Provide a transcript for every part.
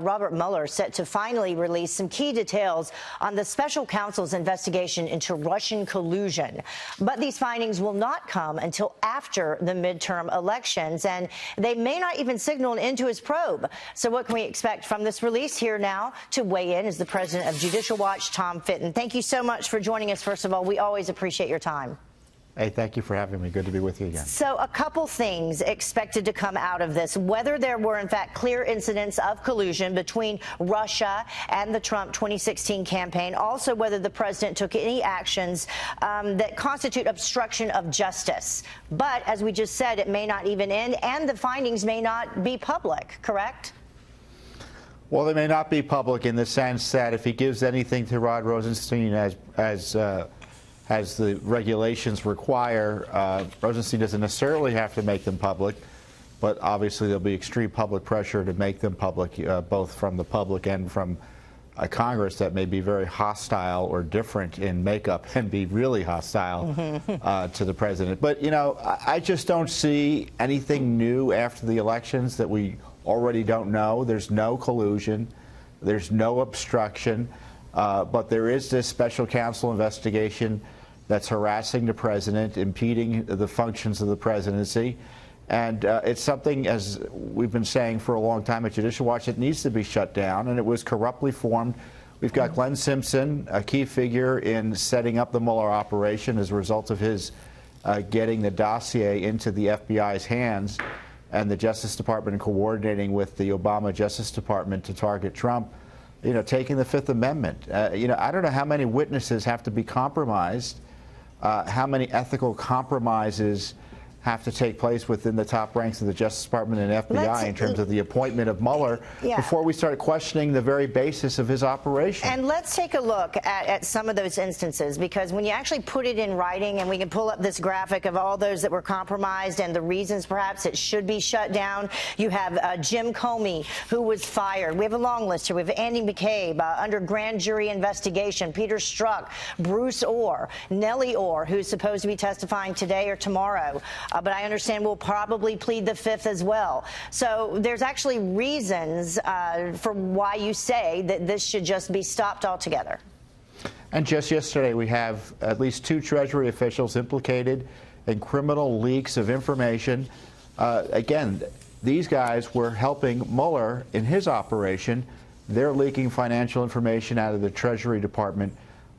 Robert Mueller set to finally release some key details on the special counsel's investigation into Russian collusion. But these findings will not come until after the midterm elections, and they may not even signal an end to his probe. So what can we expect from this release? Here now to weigh in is the president of Judicial Watch, Tom Fitton. Thank you so much for joining us, first of all. We always appreciate your time. Hey, thank you for having me. Good to be with you again. So a couple things expected to come out of this, whether there were, in fact, clear incidents of collusion between Russia and the Trump 2016 campaign, also whether the president took any actions that constitute obstruction of justice. But as we just said, it may not even end, and the findings may not be public, correct? Well, they may not be public in the sense that if he gives anything to Rod Rosenstein as the regulations require, Rosenstein doesn't necessarily have to make them public, but obviously there'll be extreme public pressure to make them public, both from the public and from a Congress that may be very hostile or different in makeup and be really hostile to the president. But, you know, I just don't see anything new after the elections that we already don't know. There's no collusion. There's no obstruction. But there is this special counsel investigation that's harassing the president, impeding the functions of the presidency. And it's something, as we've been saying for a long time at Judicial Watch, it needs to be shut down, and it was corruptly formed. We've got Glenn Simpson, a key figure in setting up the Mueller operation as a result of his getting the dossier into the FBI's hands, and the Justice Department coordinating with the Obama Justice Department to target Trump, you know, taking the Fifth Amendment. You know, I don't know how many witnesses have to be compromised, how many ethical compromises have to take place within the top ranks of the Justice Department and FBI in terms of the appointment of Mueller before we start questioning the very basis of his operation. And let's take a look at some of those instances, because when you actually put it in writing, and we can pull up this graphic of all those that were compromised and the reasons perhaps it should be shut down. You have Jim Comey, who was fired. We have a long list here. We have Andy McCabe under grand jury investigation, Peter Strzok, Bruce Orr, Nellie Orr, who's supposed to be testifying today or tomorrow. But I understand will probably plead the Fifth as well. So there's actually reasons for why you say that this should just be stopped altogether. And just yesterday, we have at least 2 Treasury officials implicated in criminal leaks of information. Again, these guys were helping Mueller in his operation. They're leaking financial information out of the Treasury Department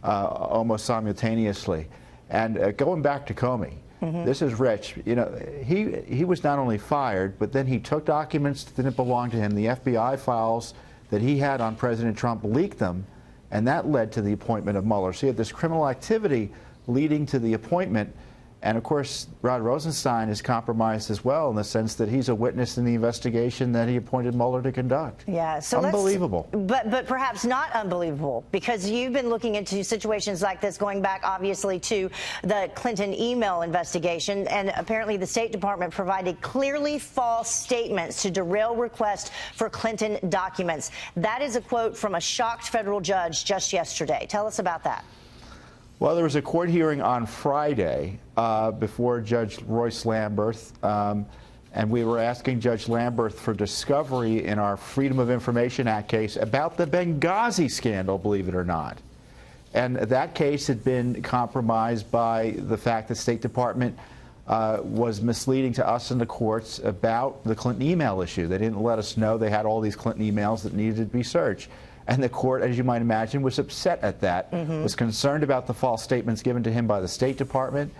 almost simultaneously. And going back to Comey, this is rich. You know, he was not only fired, but then he took documents that didn't belong to him. The FBI files that he had on President Trump leaked them, and that led to the appointment of Mueller. So you have this criminal activity leading to the appointment. And, of course, Rod Rosenstein is compromised as well in the sense that he's a witness in the investigation that he appointed Mueller to conduct. Yeah, so unbelievable. But perhaps not unbelievable, because you've been looking into situations like this going back, obviously, to the Clinton email investigation. And apparently the State Department provided clearly false statements to derail requests for Clinton documents. That is a quote from a shocked federal judge just yesterday. Tell us about that. Well, there was a court hearing on Friday before Judge Royce Lamberth, and we were asking Judge Lamberth for discovery in our Freedom of Information Act case about the Benghazi scandal, believe it or not. And that case had been compromised by the fact that the State Department was misleading to us in the courts about the Clinton email issue. They didn't let us know they had all these Clinton emails that needed to be searched. And the court, as you might imagine, was upset at that, was concerned about the false statements given to him by the State Department,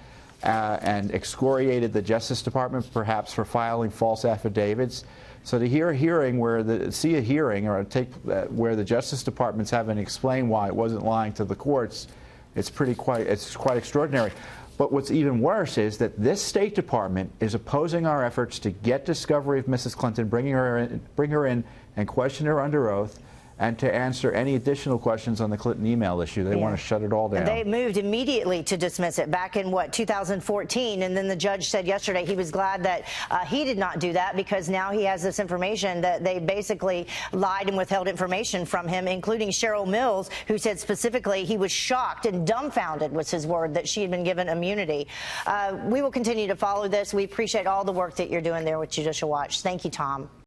and excoriated the Justice Department perhaps for filing false affidavits. So to hear a hearing where where the Justice Department's having to explain why it wasn't lying to the courts, it's quite extraordinary. But what's even worse is that this State Department is opposing our efforts to get discovery of Mrs. Clinton, bring her in and question her under oath, and to answer any additional questions on the Clinton email issue. They want to shut it all down. They moved immediately to dismiss it back in, 2014, and then the judge said yesterday he was glad that he did not do that, because now he has this information that they basically lied and withheld information from him, including Cheryl Mills, who said specifically he was shocked and dumbfounded, was his word, that she had been given immunity. We will continue to follow this. We appreciate all the work that you're doing there with Judicial Watch. Thank you, Tom.